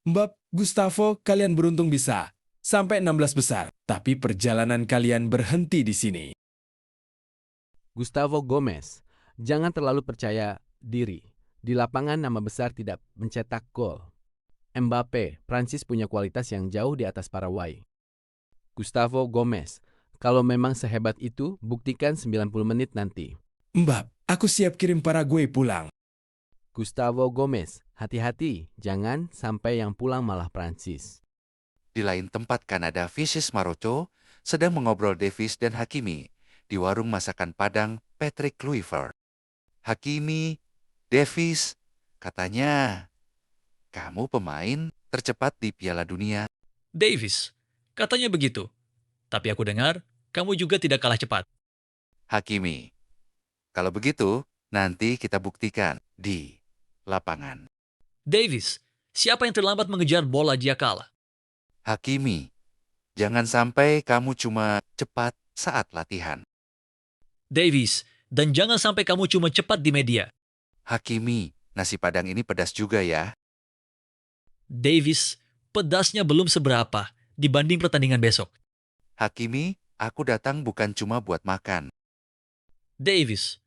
Mbak Gustavo, kalian beruntung bisa sampai 16 besar, tapi perjalanan kalian berhenti di sini. Gustavo Gomez, jangan terlalu percaya diri. Di lapangan nama besar tidak mencetak gol. Mbappe, Prancis punya kualitas yang jauh di atas Paraguay. Gustavo Gomez, kalau memang sehebat itu, buktikan 90 menit nanti. Mbak, aku siap kirim Paraguay pulang. Gustavo Gomez, hati-hati, jangan sampai yang pulang malah Prancis. Di lain tempat Kanada, Vicis Marocho sedang mengobrol Davis dan Hakimi di warung masakan Padang Patrick Kluivert. Hakimi, Davis, katanya, kamu pemain tercepat di Piala Dunia. Davis, katanya begitu. Tapi aku dengar, kamu juga tidak kalah cepat. Hakimi, kalau begitu, nanti kita buktikan di lapangan. Davis, siapa yang terlambat mengejar bola dia kalah? Hakimi, jangan sampai kamu cuma cepat saat latihan. Davis, dan jangan sampai kamu cuma cepat di media. Hakimi, nasi Padang ini pedas juga ya. Davis, pedasnya belum seberapa dibanding pertandingan besok. Hakimi, aku datang bukan cuma buat makan. Davis,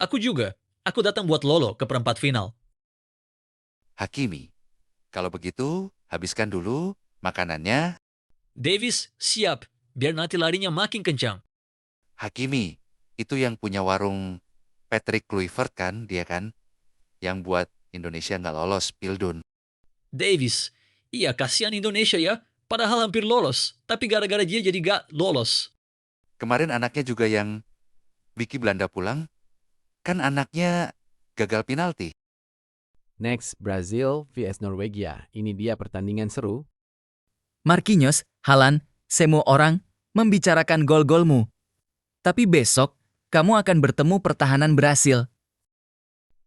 aku juga. Aku datang buat Lolo ke perempat final. Hakimi, kalau begitu, habiskan dulu makanannya. Davis, siap. Biar nanti larinya makin kencang. Hakimi, itu yang punya warung Patrick Kluivert kan, dia kan? Yang buat Indonesia nggak lolos Pildun. Davis, iya kasihan Indonesia ya. Padahal hampir lolos. Tapi gara-gara dia jadi gak lolos. Kemarin anaknya juga yang Vicky Belanda pulang, kan anaknya gagal penalti. Next, Brazil vs Norwegia. Ini dia pertandingan seru. Marquinhos, Haaland, semua orang membicarakan gol-golmu. Tapi besok, kamu akan bertemu pertahanan Brasil.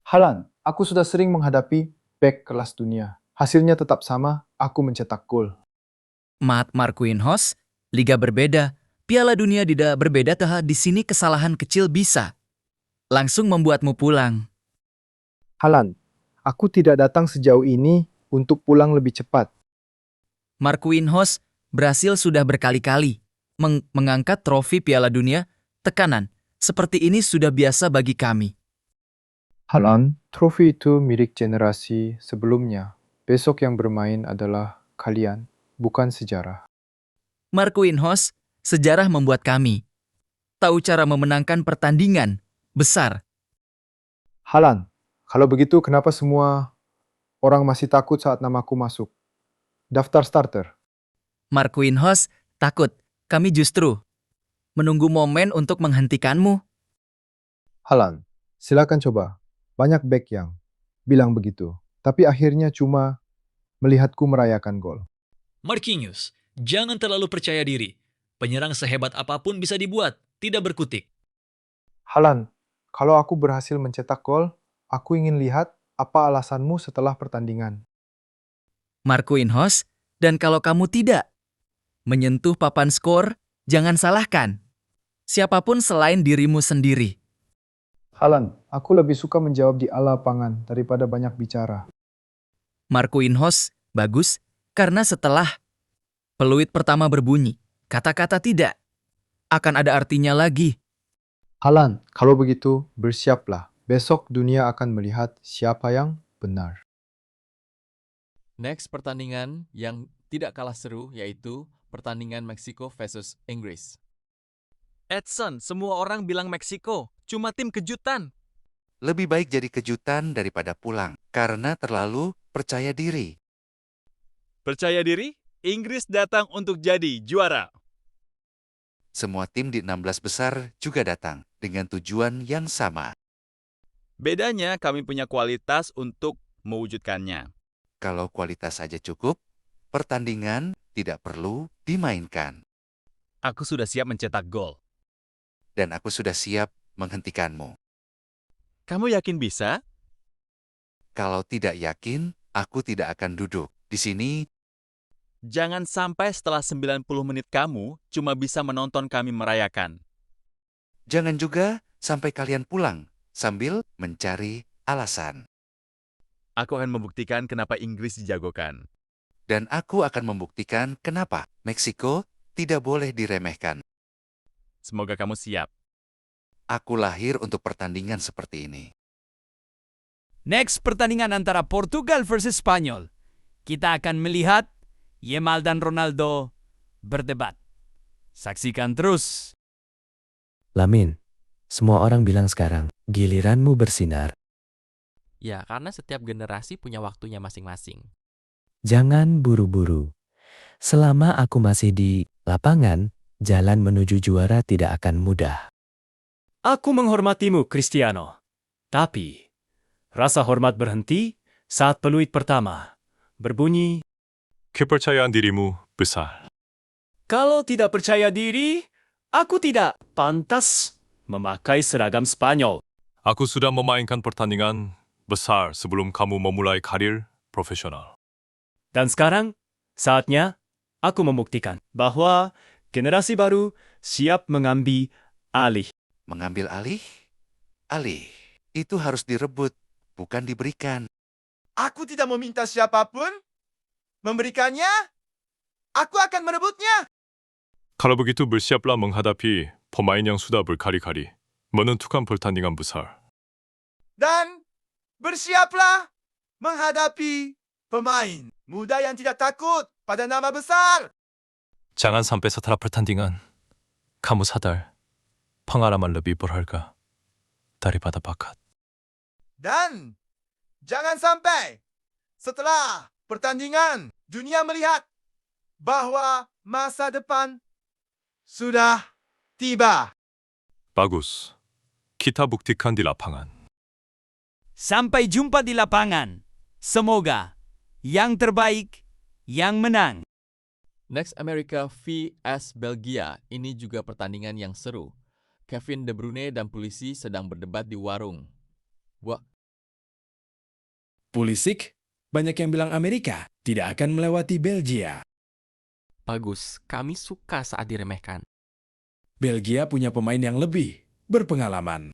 Haaland, aku sudah sering menghadapi bek kelas dunia. Hasilnya tetap sama, aku mencetak gol. Marquinhos, liga berbeda. Piala dunia tidak berbeda di sini kesalahan kecil bisa langsung membuatmu pulang. Haaland, aku tidak datang sejauh ini untuk pulang lebih cepat. Marquinhos, Brasil sudah berkali-kali mengangkat trofi Piala Dunia. Tekanan seperti ini sudah biasa bagi kami. Haaland, trofi itu milik generasi sebelumnya. Besok yang bermain adalah kalian, bukan sejarah. Marquinhos, sejarah membuat kami tahu cara memenangkan pertandingan besar. Haaland, kalau begitu kenapa semua orang masih takut saat namaku masuk? Daftar starter. Marquinhos, takut. Kami justru menunggu momen untuk menghentikanmu. Haaland, silakan coba. Banyak bek yang bilang begitu, tapi akhirnya cuma melihatku merayakan gol. Marquinhos, jangan terlalu percaya diri. Penyerang sehebat apapun bisa dibuat, tidak berkutik. Haaland, kalau aku berhasil mencetak gol, aku ingin lihat apa alasanmu setelah pertandingan. Marquinhos, dan kalau kamu tidak menyentuh papan skor, jangan salahkan siapapun selain dirimu sendiri. Haaland, aku lebih suka menjawab di lapangan daripada banyak bicara. Marquinhos, bagus, karena setelah peluit pertama berbunyi, kata-kata tidak akan ada artinya lagi. Haaland, kalau begitu bersiaplah. Besok dunia akan melihat siapa yang benar. Next, pertandingan yang tidak kalah seru yaitu pertandingan Meksiko versus Inggris. Edson, semua orang bilang Meksiko, cuma tim kejutan. Lebih baik jadi kejutan daripada pulang, karena terlalu percaya diri. Percaya diri? Inggris datang untuk jadi juara. Semua tim di 16 besar juga datang dengan tujuan yang sama. Bedanya kami punya kualitas untuk mewujudkannya. Kalau kualitas saja cukup, pertandingan tidak perlu dimainkan. Aku sudah siap mencetak gol. Dan aku sudah siap menghentikanmu. Kamu yakin bisa? Kalau tidak yakin, aku tidak akan duduk di sini. Jangan sampai setelah 90 menit kamu cuma bisa menonton kami merayakan. Jangan juga sampai kalian pulang sambil mencari alasan. Aku akan membuktikan kenapa Inggris dijagokan. Dan aku akan membuktikan kenapa Meksiko tidak boleh diremehkan. Semoga kamu siap. Aku lahir untuk pertandingan seperti ini. Next pertandingan antara Portugal versus Spanyol. Kita akan melihat Yamal dan Ronaldo berdebat. Saksikan terus. Lamin, semua orang bilang sekarang, giliranmu bersinar. Ya, karena setiap generasi punya waktunya masing-masing. Jangan buru-buru. Selama aku masih di lapangan, jalan menuju juara tidak akan mudah. Aku menghormatimu, Cristiano. Tapi, rasa hormat berhenti saat peluit pertama berbunyi, kepercayaan dirimu besar. kalau tidak percaya diri, aku tidak pantas memakai seragam Spanyol. Aku sudah memainkan pertandingan besar sebelum kamu memulai karir profesional. Dan sekarang, saatnya aku membuktikan bahwa generasi baru siap mengambil alih. Mengambil alih? Alih. Itu harus direbut, bukan diberikan. Aku tidak meminta siapapun memberikannya. Aku akan merebutnya. Kalau begitu bersiaplah menghadapi pemain yang sudah berkali-kali menentukan pertandingan besar. Dan bersiaplah menghadapi pemain muda yang tidak takut pada nama besar. Jangan sampai setelah pertandingan kamu sadar pengalaman lebih berharga daripada bakat. Dan jangan sampai setelah pertandingan dunia melihat bahwa masa depan sudah tiba. Bagus. Kita buktikan di lapangan. Sampai jumpa di lapangan. Semoga yang terbaik yang menang. Next America vs Belgia, ini juga pertandingan yang seru. Kevin De Bruyne dan polisi sedang berdebat di warung. Wah, Pulisic, banyak yang bilang Amerika tidak akan melewati Belgia. Bagus, kami suka saat diremehkan. Belgia punya pemain yang lebih berpengalaman.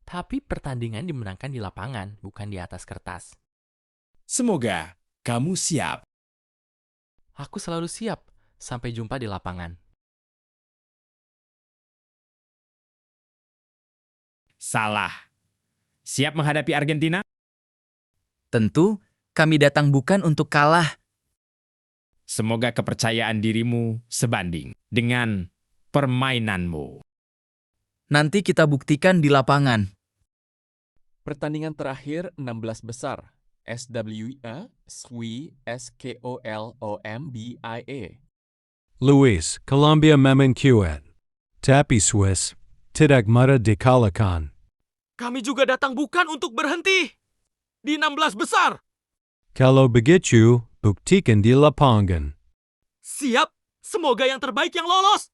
Tapi pertandingan dimenangkan di lapangan, bukan di atas kertas. Semoga kamu siap. Aku selalu siap. Sampai jumpa di lapangan. Salah. Siap menghadapi Argentina? Tentu, kami datang bukan untuk kalah. Semoga kepercayaan dirimu sebanding dengan permainanmu. Nanti kita buktikan di lapangan. pertandingan terakhir 16 besar. SWIA, SKOLOMBIA. Luis, Colombia Memencuet. Tapi Swiss, Tidak Mara de Calacan. Kami juga datang bukan untuk berhenti di 16 besar. Kalau begitu, buktikan di lapangan. Siap, semoga yang terbaik yang lolos.